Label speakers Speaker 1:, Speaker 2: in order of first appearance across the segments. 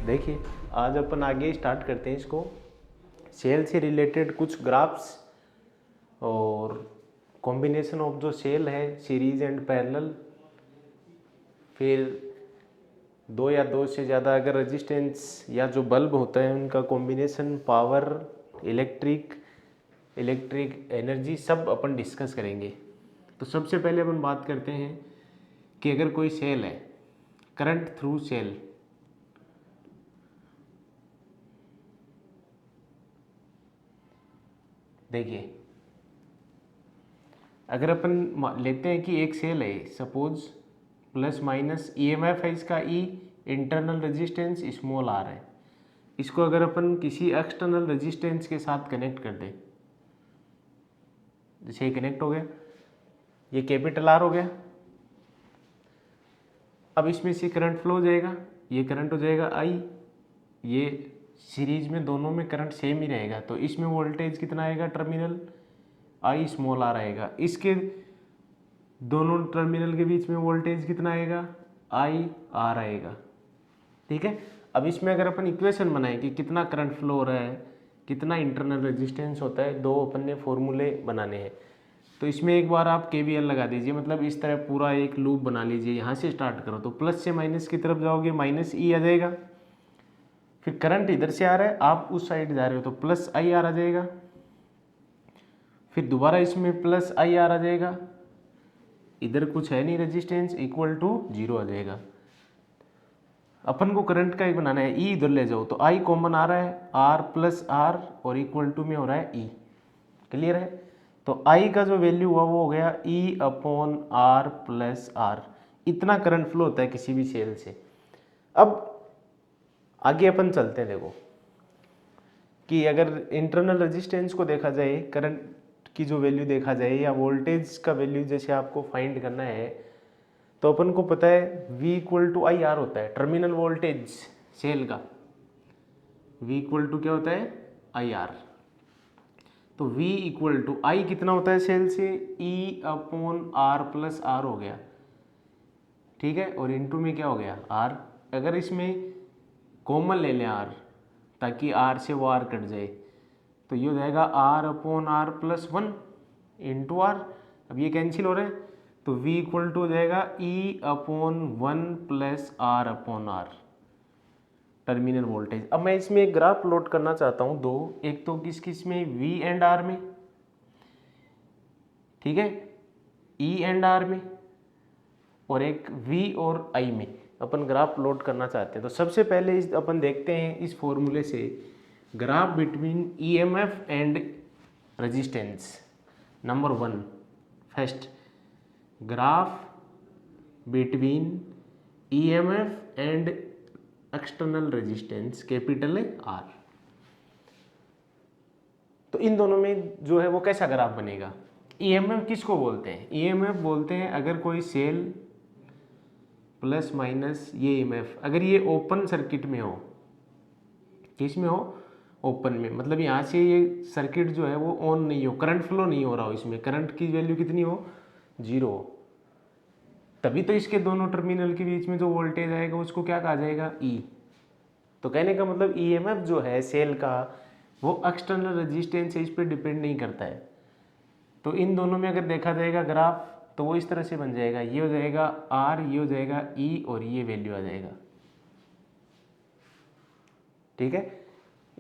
Speaker 1: देखिए आज अपन आगे स्टार्ट करते हैं इसको। सेल से रिलेटेड कुछ ग्राफ्स और कॉम्बिनेशन ऑफ जो सेल है सीरीज एंड पैरेलल, फिर दो या दो से ज़्यादा अगर रेजिस्टेंस या जो बल्ब होता है उनका कॉम्बिनेशन, पावर, इलेक्ट्रिक एनर्जी, सब अपन डिस्कस करेंगे। तो सबसे पहले अपन बात करते हैं कि अगर कोई सेल है, करंट थ्रू सेल, देखिए अगर अपन लेते हैं कि एक सेल है, सपोज प्लस माइनस ईएमएफ है इसका, ई इंटरनल रेजिस्टेंस स्मॉल आर है। इसको अगर अपन किसी एक्सटर्नल रेजिस्टेंस के साथ कनेक्ट कर दें, जैसे ये कनेक्ट हो गया, ये कैपिटल आर हो गया। अब इसमें से करंट फ्लो हो जाएगा, ये करंट हो जाएगा आई, ये सीरीज में दोनों में करंट सेम ही रहेगा, तो इसमें वोल्टेज कितना आएगा, टर्मिनल आई स्मॉल आर आएगा। इसके दोनों टर्मिनल के बीच में वोल्टेज कितना आएगा, आई आर आएगा। ठीक है। अब इसमें अगर अपन इक्वेशन बनाएं कि कितना करंट फ्लो हो रहा है, कितना इंटरनल रेजिस्टेंस होता है, दो अपन ने फॉर्मूले बनाने हैं। तो इसमें एक बार आप KVL लगा दीजिए, मतलब इस तरह पूरा एक लूप बना लीजिए। यहाँ से स्टार्ट करो तो प्लस से माइनस की तरफ जाओगे, माइनस ई आ जाएगा। फिर करंट इधर से आ रहा है, आप उस साइड जा रहे हो तो प्लस आई आर आ जाएगा। फिर दोबारा इसमें प्लस आई आर आ जाएगा, इधर कुछ है नहीं रेजिस्टेंस, इक्वल टू 0 आ जाएगा। अपन को करंट का ही बनाना है, ई इधर ले जाओ तो आई कॉमन आ रहा है, आर प्लस आर और इक्वल टू में हो रहा है ई। क्लियर है। तो आई का जो वैल्यू हुआ वो हो गया E upon R plus R. इतना करंट फ्लो होता है किसी भी सेल से। अब आगे अपन चलते हैं, देखो कि अगर इंटरनल रेजिस्टेंस को देखा जाए, करंट की जो वैल्यू देखा जाए, या वोल्टेज का वैल्यू जैसे आपको फाइंड करना है, तो अपन को पता है V equal to I R होता है, टर्मिनल वोल्टेज सेल का। V इक्वल टू क्या होता है, आई आर। तो V इक्वल टू आई कितना होता है सेल से, E upon R plus R हो गया। ठीक है। और इनटू में क्या हो गया, R। अगर इसमें कॉमन ले लें R, ताकि R से वो R कट जाए, तो ये हो जाएगा R upon R plus 1 into R. अब ये कैंसिल हो रहा है, तो V इक्वल टू हो जाएगा E upon 1 plus R upon R, terminal voltage. अब मैं इसमें एक ग्राफ प्लॉट करना चाहता हूँ दो, एक तो किस किस में, V एंड R में, ठीक है, E एंड R में, और एक V और I में अपन ग्राफ प्लॉट करना चाहते हैं। तो सबसे पहले अपन देखते हैं इस फॉर्मूले से graph between EMF and resistance. Number 1, first graph between EMF and external resistance, capital R। तो इन दोनों में जो है वो कैसा ग्राफ बनेगा। EMF किसको बोलते हैं, EMF बोलते हैं अगर कोई सेल प्लस माइनस ये EMF अगर ये ओपन सर्किट में हो, किस में हो, ओपन में, मतलब यहाँ से ये सर्किट जो है वो ऑन नहीं हो, करंट फ्लो नहीं हो रहा हो, इसमें करंट की वैल्यू कितनी हो, 0 हो, तभी तो इसके दोनों टर्मिनल के बीच में जो वोल्टेज आएगा उसको क्या कहा जाएगा, E। तो कहने का मतलब EMF जो है सेल का वो एक्सटर्नल रेजिस्टेंस है, इस पर डिपेंड नहीं करता है। तो इन दोनों में अगर देखा जाएगा ग्राफ, तो वो इस तरह से बन जाएगा, ये हो जाएगा R, ये हो जाएगा E, और ये वैल्यू आ जाएगा। ठीक है।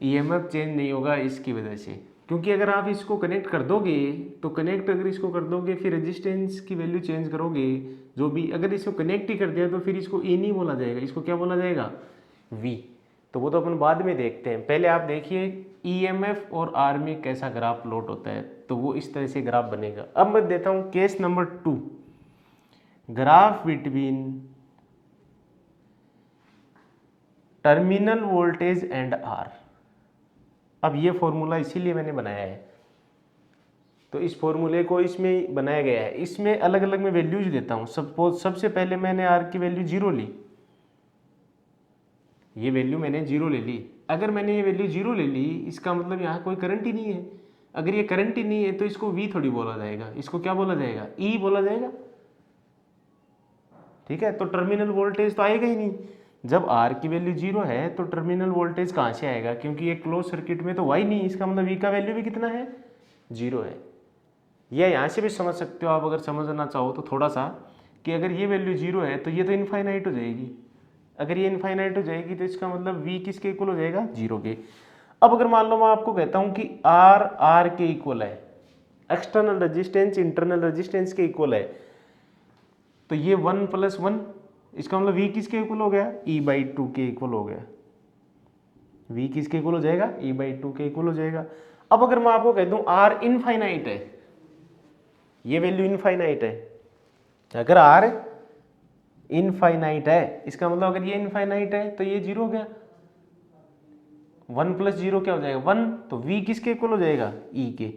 Speaker 1: EMF चेंज नहीं होगा इसकी वजह से, क्योंकि अगर आप इसको कनेक्ट कर दोगे, तो कनेक्ट अगर इसको कर दोगे फिर रेजिस्टेंस की वैल्यू चेंज करोगे, जो भी अगर इसको कनेक्ट ही कर दिया तो फिर इसको E नहीं बोला जाएगा, इसको क्या बोला जाएगा, V। तो वो तो अपन बाद में देखते हैं, पहले आप देखिए EMF और R में कैसा ग्राफ प्लॉट होता है। तो वो इस तरह से ग्राफ बनेगा। अब मैं देता हूँ case number 2, graph between terminal voltage and R। अब ये फॉर्मूला इसीलिए मैंने बनाया है, तो इस फॉर्मूले को इसमें बनाया गया है। इसमें अलग अलग मैं वैल्यूज देता हूँ। सपोज सबसे पहले मैंने R की वैल्यू 0 ली, ये वैल्यू मैंने 0 ले ली। अगर मैंने ये वैल्यू 0 ले ली, इसका मतलब यहाँ कोई करंट ही नहीं है। अगर ये करंट ही नहीं है तो इसको V थोड़ी बोला जाएगा, इसको क्या बोला जाएगा, E बोला जाएगा। ठीक है। तो टर्मिनल वोल्टेज तो आएगा ही नहीं। जब आर की वैल्यू 0 है तो टर्मिनल वोल्टेज कहाँ से आएगा, क्योंकि ये क्लोज सर्किट में तो वाई नहीं, इसका मतलब वी का वैल्यू भी कितना है, 0 है। या यहाँ से भी समझ सकते हो आप, अगर समझना चाहो तो थोड़ा सा, कि अगर ये वैल्यू 0 है तो ये तो इनफाइनाइट हो जाएगी। अगर ये इनफाइनाइट हो जाएगी तो इसका मतलब v किसके इक्वल हो जाएगा, 0 के। अब अगर मान लो मैं आपको कहता हूँ कि R के इक्वल है, एक्सटर्नल रेजिस्टेंस इंटरनल रेजिस्टेंस के इक्वल है, तो ये 1 + 1, इसका मतलब v किसके इक्वल हो गया, E/2 के इक्वल हो गया। v किसके इक्वल हो जाएगा, E/2 के इक्वल हो जाएगा। अब अगर मैं आपको कह दूं R इनफाइनाइट है, ये वैल्यू इनफाइनाइट है, अगर R इनफाइनाइट है, इसका मतलब अगर ये इनफाइनाइट है तो ये 0 हो गया। 1 + 0 क्या हो जाएगा, 1, तो v किसके इक्वल हो जाएगा, E के।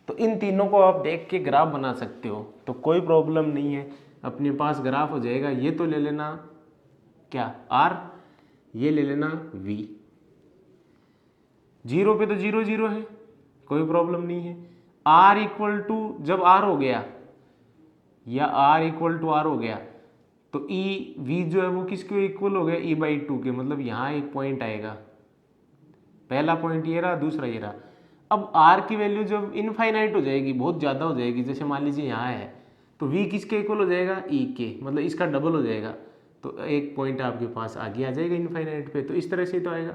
Speaker 1: तो इन तीनों को आप देख के ग्राफ बना सकते हो, तो कोई प्रॉब्लम नहीं है, अपने पास ग्राफ हो जाएगा। ये तो ले लेना क्या, R, ये ले लेना V। 0 पे तो 0 0 है, कोई प्रॉब्लम नहीं है। R = जब R हो गया, या R = R हो गया, तो V जो है वो किसके इक्वल हो गया, E/2 के। मतलब यहाँ एक पॉइंट आएगा, पहला पॉइंट ये रहा, दूसरा ये रहा। अब R की वैल्यू जब इनफाइनाइट हो जाएगी, बहुत ज़्यादा हो जाएगी, जैसे मान लीजिए यहाँ है, तो V किसके इक्वल हो जाएगा, E के, मतलब इसका डबल हो जाएगा। तो एक पॉइंट आपके पास आगे आ जाएगा इनफाइनाइट पे, तो इस तरह से तो आएगा,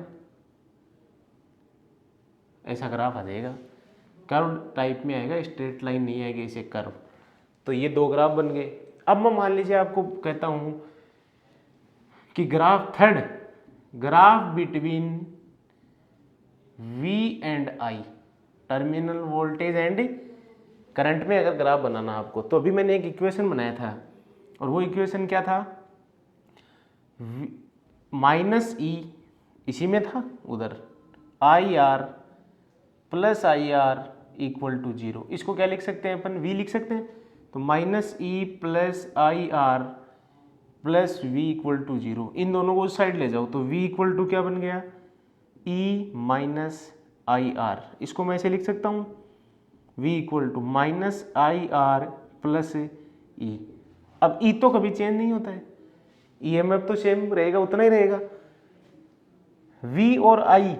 Speaker 1: ऐसा ग्राफ आ जाएगा। कर्व टाइप में आएगा, स्ट्रेट लाइन नहीं आएगी, इसे कर्व। तो ये 2 ग्राफ बन गए। अब मैं मान लीजिए आपको कहता हूँ कि graph third, graph between V and I, terminal voltage and current में अगर ग्राफ बनाना आपको, तो अभी मैंने एक इक्वेशन बनाया था, और वो इक्वेशन क्या था, -E इसी में था उधर, IR + IR = 0। इसको क्या लिख सकते हैं अपन, V लिख सकते हैं। तो -E + IR + V = 0, इन दोनों को उस साइड ले जाओ, तो V = क्या बन गया, E - IR। इसको मैं ऐसे लिख सकता हूँ, V = -IR + E। अब E तो कभी चेंज नहीं होता है, EMF तो सेम रहेगा, उतना ही रहेगा। V और I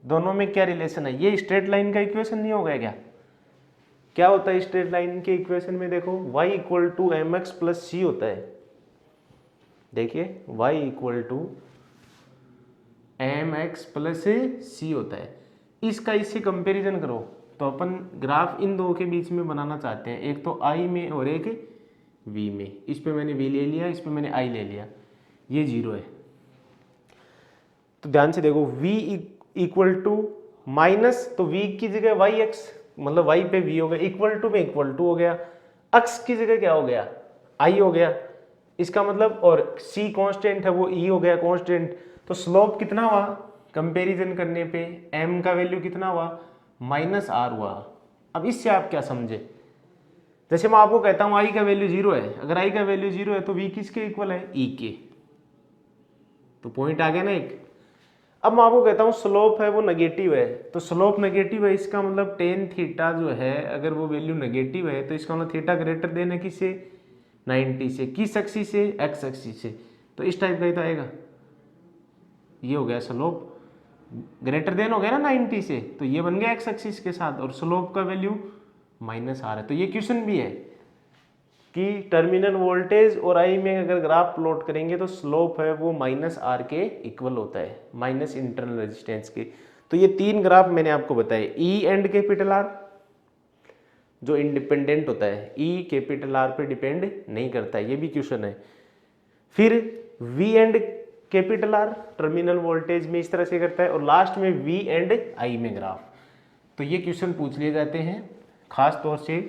Speaker 1: दोनों में क्या रिलेशन है, ये स्ट्रेट लाइन का इक्वेशन नहीं होगा क्या, क्या होता है स्ट्रेट लाइन के इक्वेशन में, देखो y = mx + c होता है। देखिए y = mx + c होता है। इसका इससे कंपैरिजन करो, तो अपन ग्राफ इन दो के बीच में बनाना चाहते हैं, एक तो I में और एक V में। इस पे मैंने V ले लिया, इस पे मैंने I ले लिया, ये 0 है। तो ध्यान से देखो, V = माइनस, तो V की जगह yx, मतलब y पे V हो गया, इक्वल टू में = हो गया, x की जगह क्या हो गया, I हो गया, इसका मतलब, और c कांस्टेंट है वो E हो गया कांस्टेंट। तो स्लोप कितना हुआ कंपैरिजन करने पे, m का वैल्यू कितना हुआ, -r हुआ। अब इससे आप क्या समझे, जैसे मैं आपको कहता हूँ I का वैल्यू 0 है, अगर I का वैल्यू 0 है तो V किसके इक्वल है, E के। तो पॉइंट आ गया ना एक। अब मैं आपको कहता हूँ स्लोप है वो नेगेटिव है, तो स्लोप नेगेटिव है, इसका मतलब tan थीटा जो है, अगर वो वैल्यू नेगेटिव है तो इसका मतलब थीटा ग्रेटर देन है किससे, 90 से, किस एक्सिस से, x एक्सिस से। तो इस टाइप का ही तो आएगा, ये हो गया स्लोप, ग्रेटर देन हो गया ना 90 से, तो ये बन गया x एक्सिस के साथ, और स्लोप का वैल्यू -r है। तो ये क्वेश्चन भी है कि टर्मिनल वोल्टेज और I में अगर ग्राफ प्लॉट करेंगे तो स्लोप है वो -r के इक्वल होता है, माइनस इंटरनल रेजिस्टेंस के। तो ये 3 ग्राफ मैंने आपको बताए, E एंड R जो इंडिपेंडेंट होता है, E R पे डिपेंड नहीं करता है, ये भी क्वेश्चन है। फिर V and R terminal voltage में इस तरह से करता है, और लास्ट में V एंड I में ग्राफ। तो ये क्वेश्चन पूछ लिए जाते हैं खास तौर से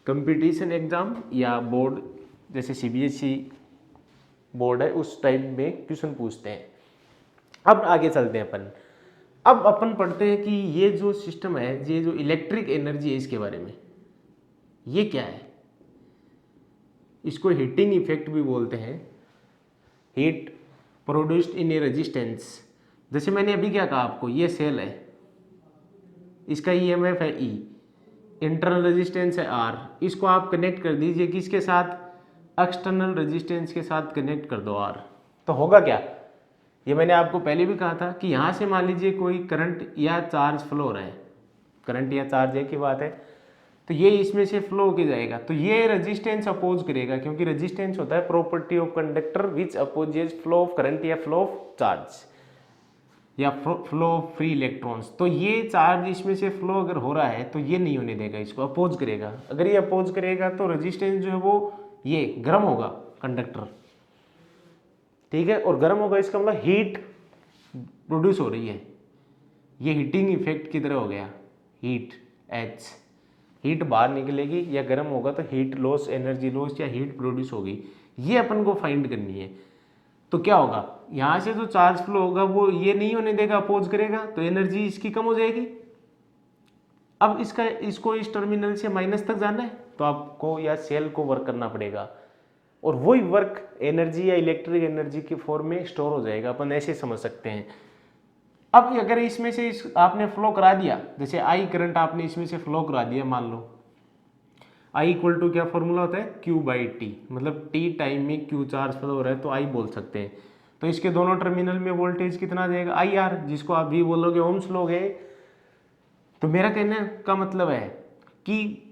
Speaker 1: कंपटीशन एग्जाम या बोर्ड, जैसे CBSE बोर्ड है उस टाइप में क्वेश्चन पूछते हैं। अब आगे चलते हैं अपन। अब अपन पढ़ते हैं कि ये जो सिस्टम है, ये जो इलेक्ट्रिक एनर्जी है, इसके बारे में, ये क्या है। इसको हीटिंग इफेक्ट भी बोलते हैं, heat produced in A resistance. जैसे मैंने अभी क्या कहा आपको, ये सेल है, इसका EMF है E, इंटरनल रेजिस्टेंस है R, इसको आप कनेक्ट कर दीजिए किसके साथ, एक्सटर्नल रेजिस्टेंस के साथ कनेक्ट कर दो R। तो होगा क्या, ये मैंने आपको पहले भी कहा था कि यहाँ से मान लीजिए कोई करंट या चार्ज फ्लो हो रहा है, करंट या चार्ज एक ही बात है, तो ये इसमें से फ्लो होके जाएगा, तो ये रेजिस्टेंस अपोज करेगा, क्योंकि रेजिस्टेंस होता है property of conductor which opposes flow of current या फ्लो ऑफ चार्ज या फ्लो ऑफ फ्री इलेक्ट्रॉन्स। तो ये चार्ज इसमें से फ्लो अगर हो रहा है तो ये नहीं होने देगा, इसको अपोज करेगा। अगर ये अपोज करेगा तो रेजिस्टेंस जो है वो ये गर्म होगा कंडक्टर, ठीक है, और गर्म होगा इसका मतलब हीट प्रोड्यूस हो रही है, ये हीटिंग इफेक्ट की तरह हो गया, हीट एच, हीट बाहर निकलेगी या गर्म होगा तो हीट लॉस, एनर्जी लॉस या हीट प्रोड्यूस होगी, ये अपन को फाइंड करनी है। तो क्या होगा, यहाँ से जो चार्ज फ्लो होगा वो ये नहीं होने देगा, अपोज करेगा, तो एनर्जी इसकी कम हो जाएगी। अब इसको इस टर्मिनल से माइनस तक जाना है तो आपको या सेल को वर्क करना पड़ेगा, और वही वर्क एनर्जी या इलेक्ट्रिक एनर्जी के फॉर्म में स्टोर हो जाएगा, अपन ऐसे समझ सकते हैं। अब अगर इसमें से आपने फ्लो करा दिया, जैसे आई करंट आपने इसमें से फ्लो करा दिया, मान लो आई इक्वल टू क्या फॉर्मूला होता है, क्यू बाई टी, मतलब टी टाइम में क्यू चार्ज फ्लो हो रहा है तो आई बोल सकते हैं। तो इसके दोनों टर्मिनल में वोल्टेज कितना आ जाएगा, आई आर, जिसको आप वी बोलोगे, ओम्स लोगे। तो मेरा कहने का मतलब है कि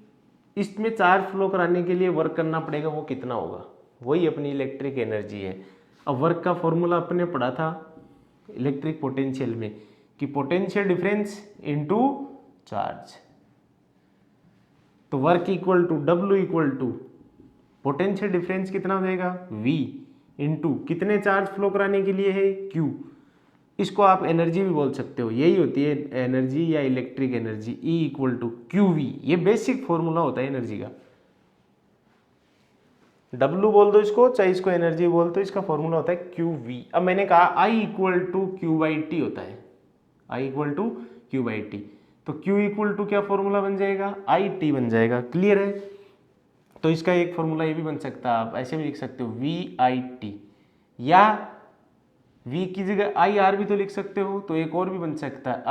Speaker 1: इसमें चार्ज फ्लो कराने के लिए वर्क करना पड़ेगा, वो कितना होगा, वही अपनी इलेक्ट्रिक एनर्जी है। अब वर्क का फॉर्मूला अपने पढ़ा था इलेक्ट्रिक पोटेंशियल में कि पोटेंशियल डिफरेंस इनटू चार्ज, तो work equal to W equal to potential difference कितना हो जाएगा, V इंटू कितने चार्ज फ्लो कराने के लिए है, Q। इसको आप एनर्जी भी बोल सकते हो, यही होती है एनर्जी या electric energy, E equal to QV, ये बेसिक फॉर्मूला होता है एनर्जी का। W बोल दो इसको, चाहे इसको एनर्जी बोल दो, इसका फॉर्मूला होता है QV। अब मैंने कहा I equal to Q by T होता है, I equal to Q by T, तो Q इक्वल टू क्या फॉर्मूला बन जाएगा, आई टी बन जाएगा। क्लियर है, तो इसका एक फॉर्मूला ये भी बन सकता है, आप ऐसे भी लिख सकते हो VIT, या V की जगह IR भी तो लिख सकते हो, तो एक और भी बन सकता है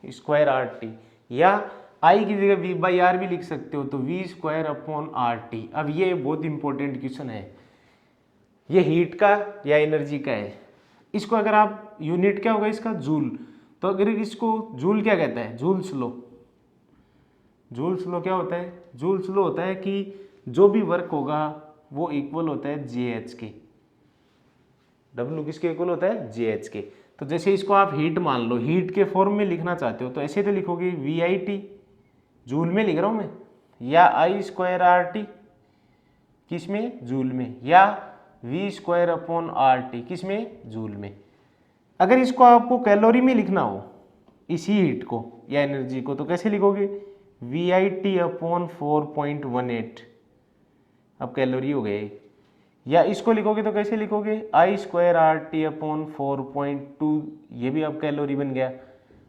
Speaker 1: I स्क्वायर RT, या I की जगह V बाई R भी लिख सकते हो, तो V स्क्वायर अपॉन RT। अब ये बहुत इंपॉर्टेंट क्वेश्चन है, ये हीट का या एनर्जी का है। इसको अगर आप यूनिट क्या होगा इसका, जूल, तो अगर इसको जूल क्या कहता है, जूल स्लो, जूल स्लो क्या होता है, जूल स्लो होता है कि जो भी वर्क होगा वो इक्वल होता है JH के, W किसके इक्वल होता है, JH के। तो जैसे इसको आप हीट मान लो, हीट के फॉर्म में लिखना चाहते हो तो ऐसे तो लिखोगे VIT, जूल में लिख रहा हूँ मैं, या I स्क्वायर RT किस में, जूल में, या V स्क्वायर अपॉन RT किस में, जूल में। अगर इसको आपको कैलोरी में लिखना हो इसी हीट को या एनर्जी को, तो कैसे लिखोगे, VIT अपॉन 4.18, अब कैलोरी हो गए। या इसको लिखोगे तो कैसे लिखोगे, I स्क्वायर RT अपॉन 4.2, ये भी अब कैलोरी बन गया।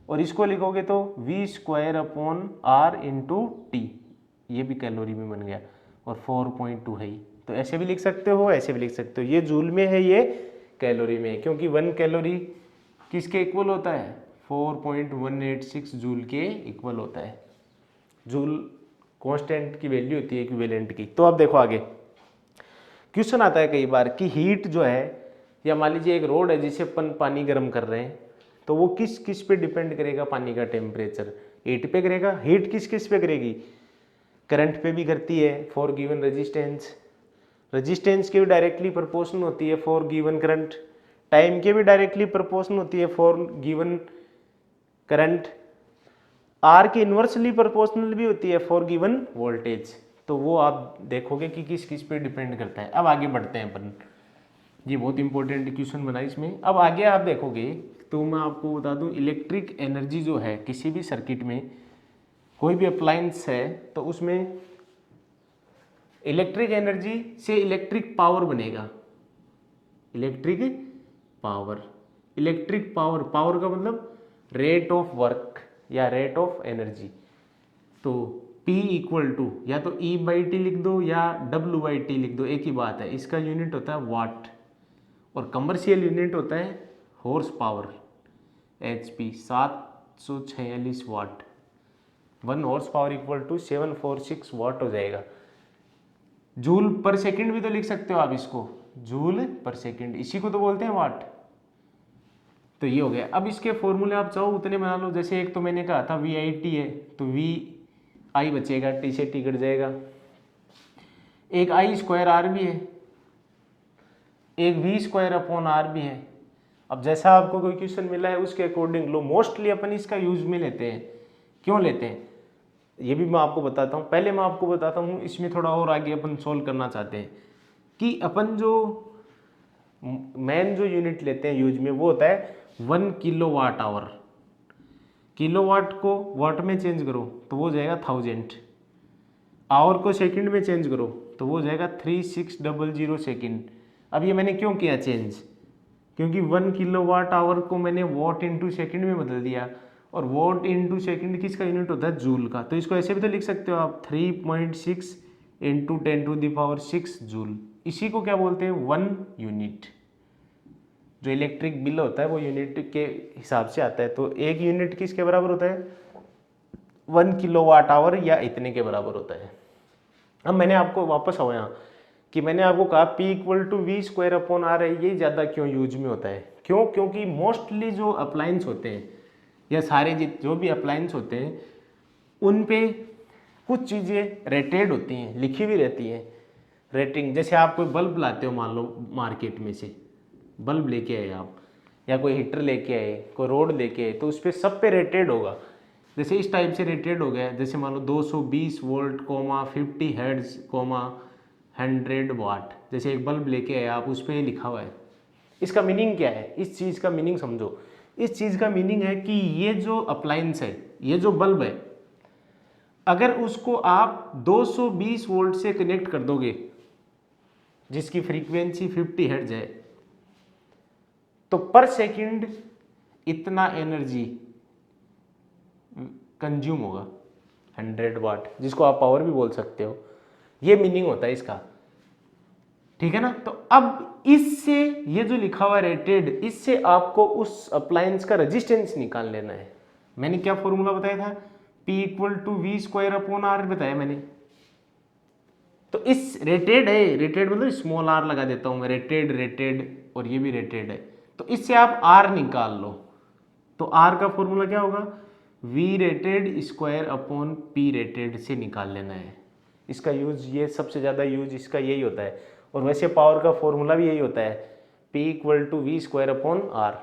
Speaker 1: और इसको लिखोगे तो V square upon R into T, ये भी कैलोरी में बन गया, और 4.2 है ही, तो ऐसे भी लिख सकते हो, ऐसे भी लिख सकते हो। ये जूल में है, ये कैलोरी में है, क्योंकि 1 कैलोरी किसके इक्वल होता है, 4.186 जूल के इक्वल होता है। जूल कांस्टेंट की वैल्यू होती है इक्विवेलेंट की। तो अब देखो आगे क्वेश्चन आता है कई बार कि हीट जो है, या मान लीजिए एक रोड है जिसे अपन पानी गर्म कर रहे हैं, तो वो किस किस पे डिपेंड करेगा, पानी का टेम्परेचर हीट पे करेगा। हीट किस किस पे करेगी, करंट पे भी करती है फॉर गिवन रेजिस्टेंस, रेजिस्टेंस के भी डायरेक्टली प्रोपोर्शनल होती है फॉर गिवन करंट, टाइम के भी डायरेक्टली प्रोपोर्शनल होती है फॉर गिवन करंट, आर के इन्वर्सली प्रोपोर्शनल भी होती है फॉर गिवन वोल्टेज। तो वो आप देखोगे कि किस किस पे डिपेंड करता है। अब आगे बढ़ते हैं अपन, ये बहुत इंपॉर्टेंट क्वेश्चन बना इसमें। अब आगे आप देखोगे तो मैं आपको बता दूं, इलेक्ट्रिक एनर्जी जो है किसी भी सर्किट में, कोई भी अप्लायंस है तो उसमें इलेक्ट्रिक एनर्जी से इलेक्ट्रिक पावर बनेगा, electric power, electric power, power का मतलब रेट ऑफ वर्क या रेट ऑफ एनर्जी। तो P इक्वल टू या तो E बाई टी लिख दो या W बाई टी लिख दो, एक ही बात है। इसका यूनिट होता है वाट, और कमर्शियल यूनिट होता है horse power, HP 746 watt. 1 horse power equal to 746 watt हो जाएगा। जूल पर सेकंड भी तो लिख सकते हो आप इसको, जूल पर सेकंड, इसी को तो बोलते हैं वाट। तो ये हो गया। अब इसके फॉर्मूले आप चाहो उतने बना लो। जैसे एक तो मैंने कहा था VIT है, तो VI बचेगा, T से T कट जाएगा। एक I² R भी है, एक V²/R भी है। अब जैसा आपको कोई क्वेश्चन मिला है उसके अकॉर्डिंग लो। मोस्टली अपन इसका यूज में लेते हैं। क्यों लेते हैं ये भी मैं आपको बताता हूँ। पहले मैं आपको बताता हूँ, इसमें थोड़ा और आगे अपन सोल्व करना चाहते हैं कि अपन जो मेन जो यूनिट लेते हैं यूज में वो होता है 1 kWh। किलोवाट को वाट में चेंज करो तो वो हो जाएगा 1000। आवर को सेकंड में चेंज करो तो वो हो जाएगा 3600 सेकंड। अब ये मैंने क्यों किया चेंज, क्योंकि 1 kWh को मैंने वॉट इंटू सेकेंड में बदल दिया, और वॉट इंटू सेकेंड किसका यूनिट होता है, जूल का। तो इसको ऐसे भी तो लिख सकते हो आप 3.6 इंटू 10⁶ जूल। इसी को क्या बोलते हैं 1 यूनिट। जो इलेक्ट्रिक बिल होता है वो यूनिट के हिसाब से आता है। तो एक यूनिट किसके बराबर होता है 1 kWh या इतने के बराबर होता है। अब मैंने आपको वापस आओ यहाँ कि मैंने आपको कहा P = V²/R है। ये ज़्यादा क्यों यूज में होता है, क्यों, क्योंकि मोस्टली जो अप्लायंस होते हैं या सारे जो भी अप्लायंस होते हैं उन पे कुछ चीज़ें रेटेड होती हैं, लिखी हुई रहती हैं रेटिंग। जैसे आप कोई बल्ब लाते हो, मान लो मार्केट में से बल्ब लेके आए आप, या कोई हीटर लेके आए, कोई रोड लेके आए, तो उस पर सब पे रेटेड होगा। जैसे इस टाइप से रेटेड हो गया, जैसे मान लो 220 वोल्ट, 50 हर्ट्ज, 100 वाट। जैसे एक बल्ब लेके आए आप, उस पर लिखा हुआ है। इसका मीनिंग क्या है, इस चीज़ का मीनिंग समझो। इस चीज़ का मीनिंग है कि ये जो अप्लायंस है, ये जो बल्ब है, अगर उसको आप 220 वोल्ट से कनेक्ट कर दोगे जिसकी फ्रीक्वेंसी 50 हर्ट्ज है, तो पर सेकंड इतना एनर्जी कंज्यूम होगा 100 वाट, जिसको आप पावर भी बोल सकते हो। ये मीनिंग होता है इसका, ठीक है ना। तो अब इससे ये जो लिखा हुआ रेटेड, इससे आपको उस अप्लायंस का रेजिस्टेंस निकाल लेना है। मैंने क्या फॉर्मूला बताया था, P = V²/R बताया मैंने। तो इस रेटेड है, रेटेड मतलब स्मॉल r लगा देता हूं मैं, रेटेड और ये भी रेटेड है। तो इससे आप r निकाल लो। तो r का फॉर्मूला क्या होगा, V_2/P से निकाल लेना है। इसका यूज, ये सबसे ज़्यादा यूज इसका यही होता है। और वैसे पावर का फॉर्मूला भी यही होता है, P = V²/R।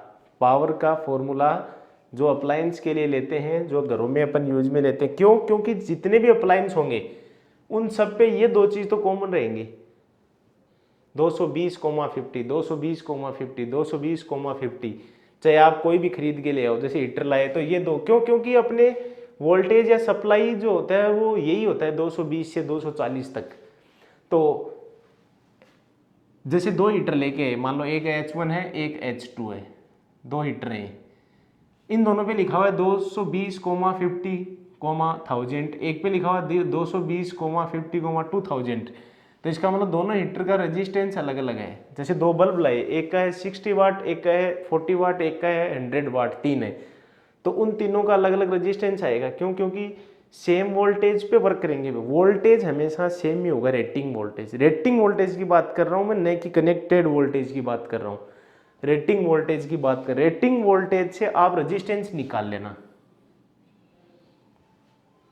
Speaker 1: पावर का फॉर्मूला जो अप्लायंस के लिए लेते हैं, जो घरों में अपन यूज में लेते हैं, क्यों, क्योंकि जितने भी अप्लायंस होंगे उन सब पे ये दो चीज़ तो कॉमन रहेंगी, 220,50, 220,50, 220,50। चाहे आप कोई भी खरीद के ले आओ, जैसे हीटर लाए तो ये दो, क्यों, क्योंकि अपने वोल्टेज या सप्लाई जो होता है वो यही होता है 220 से 240 तक। तो जैसे दो हीटर लेके आए, मान लो एक H1 है, एक H2 है, दो हीटर हैं, इन दोनों पे लिखा हुआ है 220,50, 1000, एक पे लिखा हुआ है 220,50, 2000। तो इसका मतलब दोनों हीटर का रेजिस्टेंस अलग अलग है। जैसे दो बल्ब लाए, एक का है 60 वाट, एक का है 40 वाट, एक का है 100 वाट, तीन है, तो उन तीनों का अलग अलग रेजिस्टेंस आएगा। क्यों, क्योंकि सेम वोल्टेज पे वर्क करेंगे। वोल्टेज हमेशा सेम ही होगा, रेटिंग वोल्टेज। रेटिंग वोल्टेज की बात कर रहा हूँ मैं, न कि कनेक्टेड वोल्टेज की बात कर रहा हूँ। रेटिंग वोल्टेज की बात कर, रेटिंग वोल्टेज से आप रेजिस्टेंस निकाल लेना,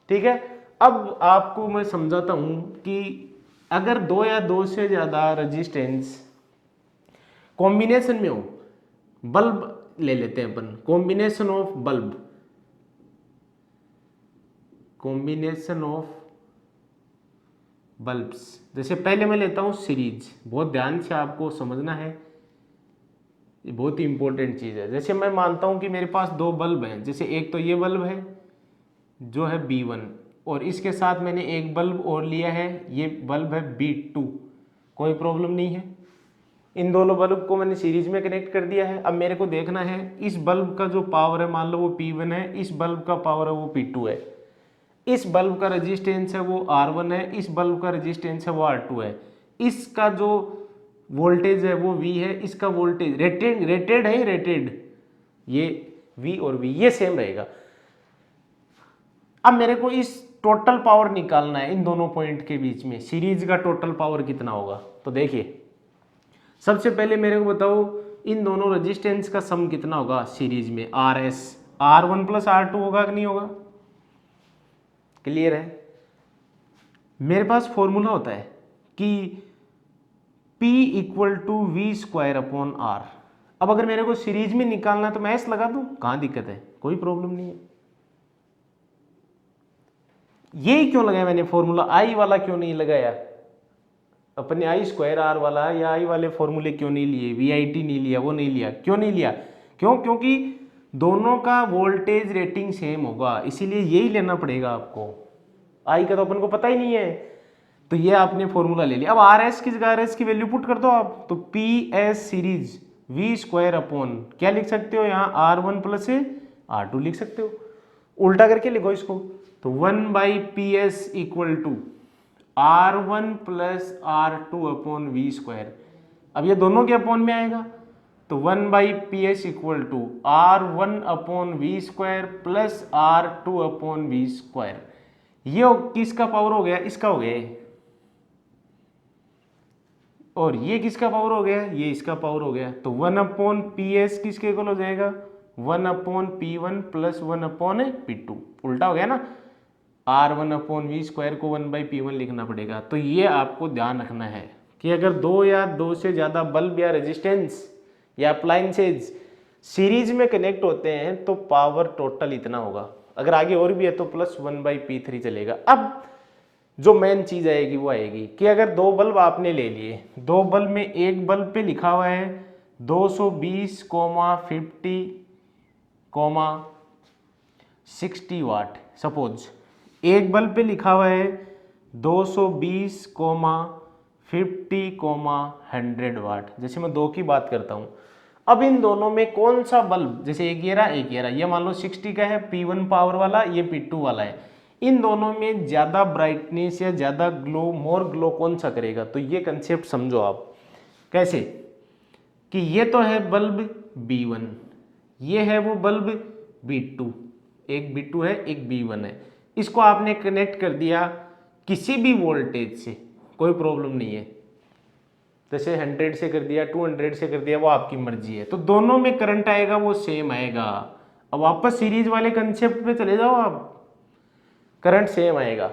Speaker 1: ठीक है। अब आपको मैं समझाता हूं कि अगर दो या दो से ज्यादा रेजिस्टेंस कॉम्बिनेशन में हो, बल्ब ले लेते हैं अपन, combination of bulb, combination of bulbs. जैसे पहले मैं लेता हूं सीरीज, बहुत ध्यान से आपको समझना है, ये बहुत ही इंपॉर्टेंट चीज है। जैसे मैं मानता हूं कि मेरे पास दो बल्ब हैं, जैसे एक तो ये बल्ब है जो है B1, और इसके साथ मैंने एक बल्ब और लिया है, ये बल्ब है B2, कोई प्रॉब्लम नहीं है। इन दोनों बल्ब को मैंने सीरीज में कनेक्ट कर दिया है। अब मेरे को देखना है इस बल्ब का जो पावर है, मान लो वो P1 है, इस बल्ब का पावर है वो P2 है, इस बल्ब का रेजिस्टेंस है वो R1 है, इस बल्ब का रेजिस्टेंस है वो R2 है, इसका जो वोल्टेज है वो V है, इसका वोल्टेज रेटेड है, रेटेड, ये V और V ये सेम रहेगा। अब मेरे को इस टोटल पावर निकालना है इन दोनों पॉइंट के बीच में, सीरीज का टोटल पावर कितना होगा। तो देखिए सबसे पहले मेरे को बताओ इन दोनों रेजिस्टेंस का सम कितना होगा सीरीज में, RS, R1 प्लस R2 होगा कि नहीं होगा? क्लियर है? मेरे पास फॉर्मूला होता है कि P equal to V square upon R। अब अगर मेरे को सीरीज में निकालना है तो मैं S लगा दूं, कहाँ दिक्कत है? कोई प्रॉब्लम नहीं है। यही क्यों लगाया मैंने फॉर्मूला, I वाला क्यों नहीं लगाया? अपने आई स्क्वायर आर वाला या आई वाले फॉर्मूले क्यों नहीं लिए, VIT नहीं लिया, वो नहीं लिया, क्यों नहीं लिया? क्योंकि दोनों का वोल्टेज रेटिंग सेम होगा, इसीलिए यही लेना पड़ेगा आपको। आई का तो अपन को पता ही नहीं है, तो ये आपने फॉर्मूला ले लिया। अब RS की जगह RS की वैल्यू पुट कर दो आप, तो PS series V square upon क्या लिख सकते हो यहाँ, R1 प्लस R2 लिख सकते हो। उल्टा करके लिखो इसको, तो 1/PS equal to R1 plus R2 upon V square. अब ये दोनों के अपॉन में आएगा, तो 1/PS equal to R1 upon V square plus R2 upon V square. ये किसका पावर हो गया? इसका हो गया। और ये किसका पावर हो गया? ये इसका पावर हो गया। तो 1/PS किसके इक्वल हो जाएगा? 1/P1 plus 1/P2। उल्टा हो गया ना, R1 अपॉन वी स्क्वायर को 1/P1 लिखना पड़ेगा। तो ये आपको ध्यान रखना है कि अगर दो या दो से ज़्यादा बल्ब या रेजिस्टेंस या अप्लायंसेज सीरीज में कनेक्ट होते हैं तो पावर टोटल इतना होगा। अगर आगे और भी है तो प्लस 1/P3 चलेगा। अब जो मेन चीज़ आएगी वो आएगी कि अगर दो बल्ब आपने ले लिए, दो बल्ब में एक बल्ब पे लिखा हुआ है 220,50,60 वाट, सपोज एक बल्ब पे लिखा हुआ है 220,50,100 वाट। जैसे मैं दो की बात करता हूँ, अब इन दोनों में कौन सा बल्ब, जैसे एक ये रहा एक ये रहा, ये मान लो 60 का है P1 पावर वाला, ये P2 वाला है, इन दोनों में ज़्यादा ब्राइटनेस या ज़्यादा ग्लो, मोर ग्लो कौन सा करेगा? तो ये कंसेप्ट समझो आप। कैसे कि ये तो है बल्ब B1, ये है वो बल्ब B2, एक B2 है एक B1 है। इसको आपने कनेक्ट कर दिया किसी भी वोल्टेज से, कोई प्रॉब्लम नहीं है। जैसे 100 से कर दिया, 200 से कर दिया, वो आपकी मर्जी है। तो दोनों में करंट आएगा वो सेम आएगा। अब वापस सीरीज वाले कंसेप्ट पे चले जाओ आप, करंट सेम आएगा।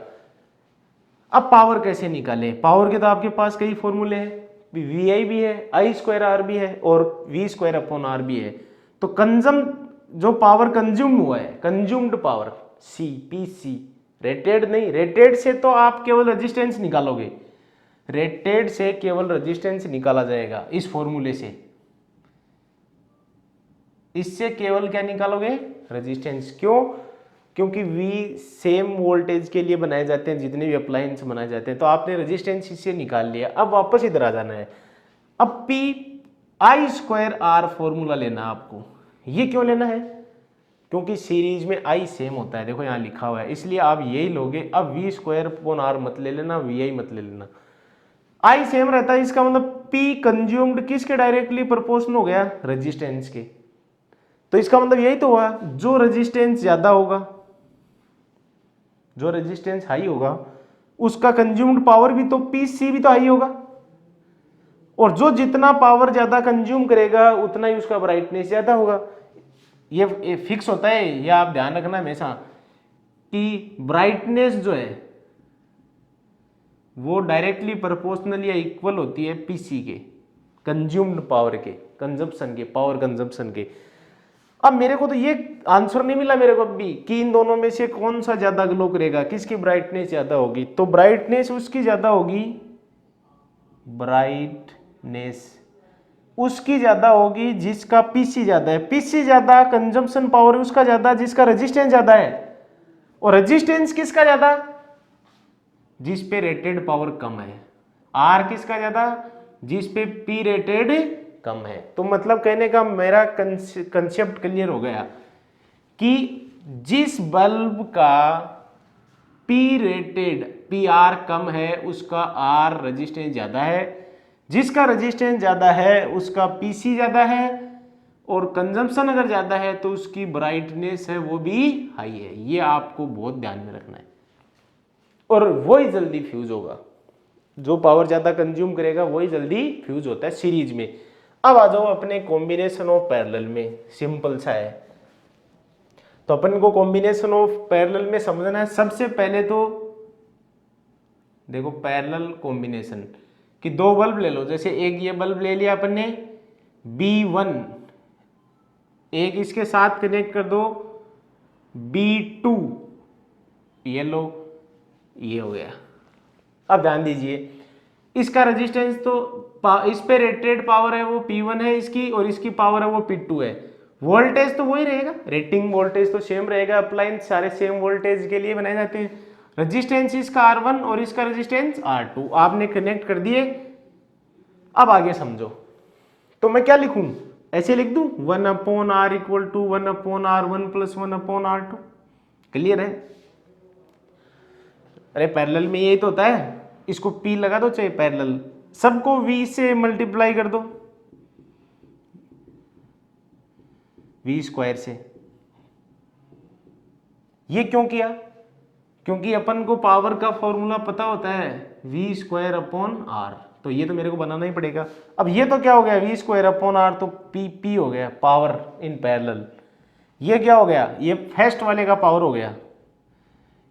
Speaker 1: अब पावर कैसे निकालें? पावर के तो आपके पास कई फॉर्मूले हैं, VI भी है, I स्क्वायर R भी है और V स्क्वायर अपॉन R भी है। तो कंजम जो पावर कंज्यूम हुआ है, कंज्यूम्ड पावर PC, रेटेड नहीं, रेटेड से तो आप केवल रेजिस्टेंस निकालोगे, रेटेड से केवल रेजिस्टेंस निकाला जाएगा इस फॉर्मूले से। इससे केवल क्या निकालोगे? रेजिस्टेंस। क्यों? क्योंकि V सेम वोल्टेज के लिए बनाए जाते हैं जितने भी अप्लायंस बनाए जाते हैं। तो आपने रेजिस्टेंस इससे निकाल लिया। अब वापस इधर आ जाना है। अब I स्क्वायर R फॉर्मूला लेना आपको। ये क्यों लेना है? क्योंकि सीरीज में I सेम होता है, देखो यहाँ लिखा हुआ है, इसलिए आप यही लोगे। अब V स्क्वायर अपॉन R मत ले लेना, VI मत ले लेना। I सेम रहता है, इसका मतलब P कंज्यूम्ड किसके डायरेक्टली प्रोपोर्शनल हो गया? रेजिस्टेंस के। तो इसका मतलब यही तो हुआ, जो रेजिस्टेंस ज्यादा होगा, जो रेजिस्टेंस हाई होगा, उसका कंज्यूम्ड पावर भी तो PC भी तो हाई होगा। और जो जितना पावर ज्यादा कंज्यूम करेगा उतना ही उसका ब्राइटनेस ज्यादा होगा। ये फिक्स होता है, ये आप ध्यान रखना हमेशा कि ब्राइटनेस जो है वो डायरेक्टली प्रोपोर्शनल या इक्वल होती है PC के कंज्यूम्ड पावर के, कंजम्पशन के, पावर कंजम्पशन के। अब मेरे को तो ये आंसर नहीं मिला मेरे को भी कि इन दोनों में से कौन सा ज्यादा ग्लो करेगा, किसकी ब्राइटनेस ज्यादा होगी। तो ब्राइटनेस उसकी ज्यादा होगी, ब्राइटनेस उसकी ज्यादा होगी जिसका PC ज्यादा है। PC ज्यादा, कंजम्पशन पावर उसका ज्यादा जिसका रेजिस्टेंस ज्यादा है। और रेजिस्टेंस किसका ज्यादा? जिस पे रेटेड पावर कम है। R किसका ज्यादा? जिस पे P रेटेड कम है। तो मतलब कहने का मेरा कंसेप्ट क्लियर हो गया कि जिस बल्ब का P रेटेड PR कम है उसका R रेजिस्टेंस ज्यादा है, जिसका रेजिस्टेंस ज्यादा है उसका PC ज्यादा है, और कंजम्पशन अगर ज्यादा है तो उसकी ब्राइटनेस है वो भी हाई है। ये आपको बहुत ध्यान में रखना है और वो ही जल्दी फ्यूज होगा। जो पावर ज़्यादा कंज्यूम करेगा वही जल्दी फ्यूज होता है सीरीज में। अब आ जाओ अपने कॉम्बिनेशन ऑफ पैरेलल में, सिंपल सा है। तो अपन को कॉम्बिनेशन ऑफ पैरेलल में समझना है। सबसे पहले तो देखो पैरेलल कॉम्बिनेशन कि दो बल्ब ले लो, जैसे एक ये बल्ब ले लिया अपन ने B1, एक इसके साथ कनेक्ट कर दो B2, ये लो, ये हो गया। अब ध्यान दीजिए इसका रेजिस्टेंस तो इस पे रेटेड पावर है वो P1 है इसकी, और इसकी पावर है वो P2 है। वोल्टेज तो वही रहेगा, रेटिंग वोल्टेज तो सेम रहेगा, अप्लायंस सारे सेम वोल्टेज के लिए बनाए जाते हैं। रेजिस्टेंस इसका R1 और इसका रेजिस्टेंस R2 आपने कनेक्ट कर दिए। अब आगे समझो, तो मैं क्या लिखूं, ऐसे लिख दूं 1/R equal to 1/R1 plus 1/R2। Clear है? अरे पैरेलल में यही तो होता है, इसको P लगा दो चाहे पैरेलल, सबको V से मल्टीप्लाई कर दो, V स्क्वायर से। ये क्यों किया? क्योंकि अपन को पावर का फॉर्मूला पता होता है V स्क्वायर अपॉन R, तो ये तो मेरे को बनाना ही पड़ेगा। अब ये तो क्या हो गया, V स्क्वायर अपॉन R, तो P हो गया पावर इन पैरेलल। ये क्या हो गया, ये फर्स्ट वाले का पावर हो गया,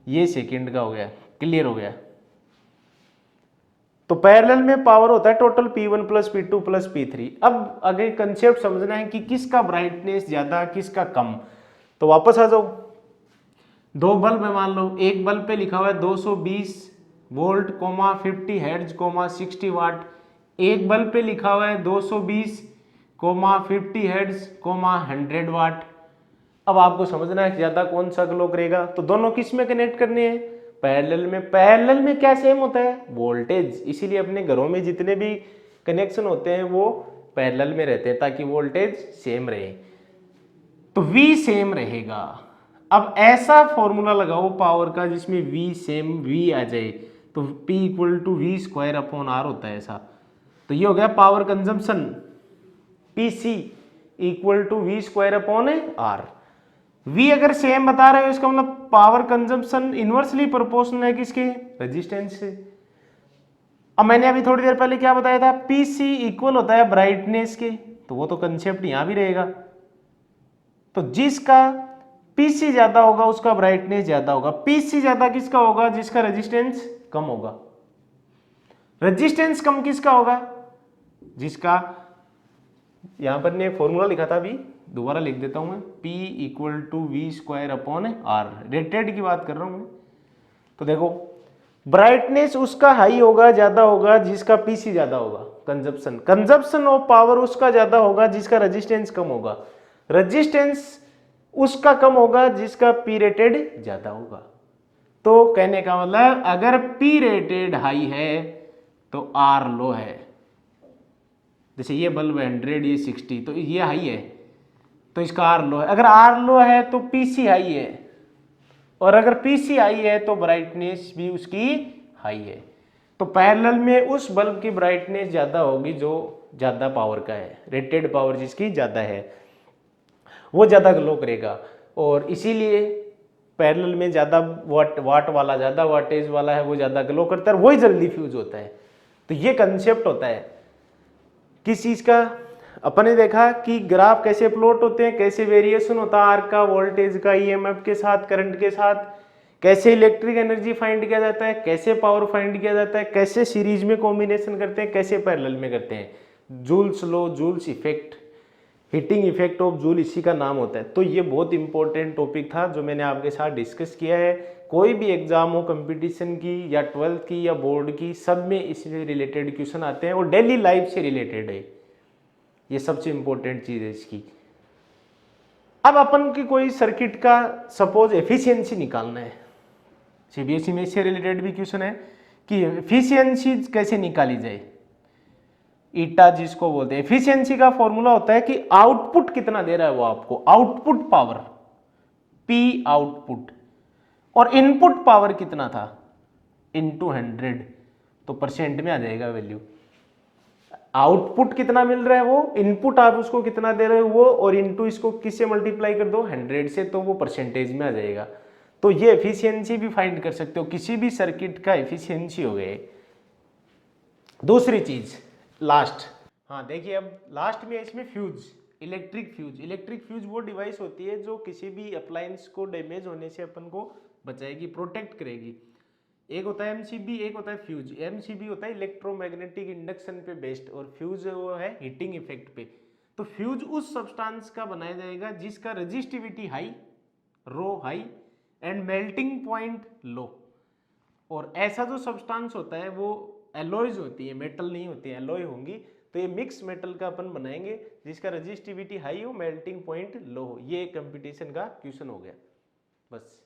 Speaker 1: ये सेकंड का हो गया। क्लियर हो गया? तो पैरेलल में पावर होता है total P1 plus P2 plus P3। अब आगे कंसेप्ट समझना है कि किसका ब्राइटनेस ज्यादा किसका कम। तो वापस आ जाओ, दो बल्ब है मान लो, एक बल्ब पे लिखा हुआ है 220 वोल्ट 50 हर्ट्ज 60 वाट, एक बल्ब पे लिखा हुआ है 220 50 हर्ट्ज 100 वाट। अब आपको समझना है ज्यादा कौन सा ग्लो करेगा, तो दोनों किस में कनेक्ट करने हैं, पैरेलल में। पैरेलल में क्या सेम होता है, वोल्टेज, इसीलिए अपने घरों में जितने भी कनेक्शन होते हैं वो पैरेलल में रहते हैं ताकि वोल्टेज सेम रहे, तो V सेम रहेगा। अब ऐसा फॉर्मूला लगाओ पावर का जिसमें V सेम V आ जाए, तो P equal to V square upon R होता है ऐसा। तो ये हो गया power consumption, PC equal to V square upon R। V अगर सेम बता रहे हो इसका मतलब पावर कंजम्पशन इनवर्सली प्रोपोर्शनल है किसके, रेजिस्टेंस से। अब मैंने अभी थोड़ी देर पहले क्या बताया था, PC इक्वल होता है ब्राइटनेस के, तो वो तो कंसेप्ट यहां भी रहेगा। तो जिसका PC ज्यादा होगा उसका ब्राइटनेस ज्यादा होगा। PC ज्यादा किसका होगा, जिसका रेजिस्टेंस कम होगा। रेजिस्टेंस कम किसका होगा, जिसका, यहां पर ने फॉर्मूला लिखा था अभी, दोबारा लिख देता हूं मैं, P equal to V square upon R, rated की बात कर रहा हूं मैं। तो देखो ब्राइटनेस उसका हाई होगा, ज्यादा होगा जिसका PC ज्यादा होगा, कंजप्शन ऑफ पावर उसका ज्यादा होगा जिसका रेजिस्टेंस कम होगा, रेजिस्टेंस उसका कम होगा जिसका P रेटेड ज्यादा होगा। तो कहने का मतलब अगर P रेटेड हाई है तो R लो है। जैसे ये बल्ब 100 ये 60, तो ये हाई है तो इसका R लो है। अगर R लो है तो PC हाई है, और अगर PC हाई है तो ब्राइटनेस भी उसकी हाई है। तो पैरेलल में उस बल्ब की ब्राइटनेस ज्यादा होगी जो ज्यादा पावर का है, रेटेड पावर जिसकी ज्यादा है वो ज्यादा ग्लो करेगा। और इसीलिए पैरेलल में ज्यादा वाट वाला, ज्यादा वाटेज वाला है वो ज्यादा ग्लो करता है, वही जल्दी फ्यूज होता है। तो ये कंसेप्ट होता है किस चीज का। अपन ने देखा कि ग्राफ कैसे प्लॉट होते हैं, कैसे वेरिएशन होता है आर का, वोल्टेज का, ईएमएफ के साथ, करंट के साथ, कैसे इलेक्ट्रिक एनर्जी फाइंड किया जाता है, कैसे पावर फाइंड किया जाता है, कैसे सीरीज में कॉम्बिनेशन करते हैं, कैसे पैरेलल में करते हैं। Joule's law, Joule's effect, heating effect of Joule इसी का नाम होता है। तो ये बहुत इंपॉर्टेंट टॉपिक था जो मैंने आपके साथ डिस्कस किया है। कोई भी एग्जाम हो कंपटीशन की या 12th की या बोर्ड की, सब में इससे रिलेटेड क्वेश्चन आते हैं और डेली लाइफ से रिलेटेड है, ये सबसे इंपॉर्टेंट चीज है इसकी। अब अपन की कोई सर्किट का सपोज एफिशिएंसी निकालना है, सीबीएसई में इससे रिलेटेड भी क्वेश्चन है कि एफिशिएंसी कैसे निकाली जाए। ईटा जिसको बोलते हैं, एफिशिएंसी का फॉर्मूला होता है कि आउटपुट कितना दे रहा है वो आपको, आउटपुट पावर P आउटपुट, और इनपुट पावर कितना था इनटू 100, तो परसेंट में आ जाएगा वैल्यू। आउटपुट कितना मिल रहा है वो, इनपुट आप उसको कितना दे रहे हो वो, और इनटू इसको किससे मल्टीप्लाई कर दो 100 से, तो वो परसेंटेज में आ जाएगा। तो ये एफिशिएंसी भी फाइंड कर सकते हो, किसी भी सर्किट का एफिशिएंसी हो गए। दूसरी चीज लास्ट, हाँ देखिए अब लास्ट में इसमें fuse, electric fuse. Electric fuse वो डिवाइस होती है जो किसी भी अप्लायंस को डैमेज होने से अपन को बचाएगी, प्रोटेक्ट करेगी। एक होता है एमसीबी, एक होता है फ्यूज। एमसीबी होता है इलेक्ट्रोमैग्नेटिक इंडक्शन पे बेस्ड, और फ्यूज वो है हीटिंग इफेक्ट पे। तो फ्यूज उस सब्सटेंस का बनाया जाएगा जिसका resistivity high, rho high and melting point low. और ऐसा जो सब्सटेंस होता है वो एलॉयज होती है, मेटल नहीं होती है, एलॉय होंगी। तो ये मिक्स मेटल का अपन बनाएंगे जिसका रेजिस्टिविटी हाई हो, मेल्टिंग पॉइंट लो हो। ये कंपटीशन का क्वेश्चन हो गया बस।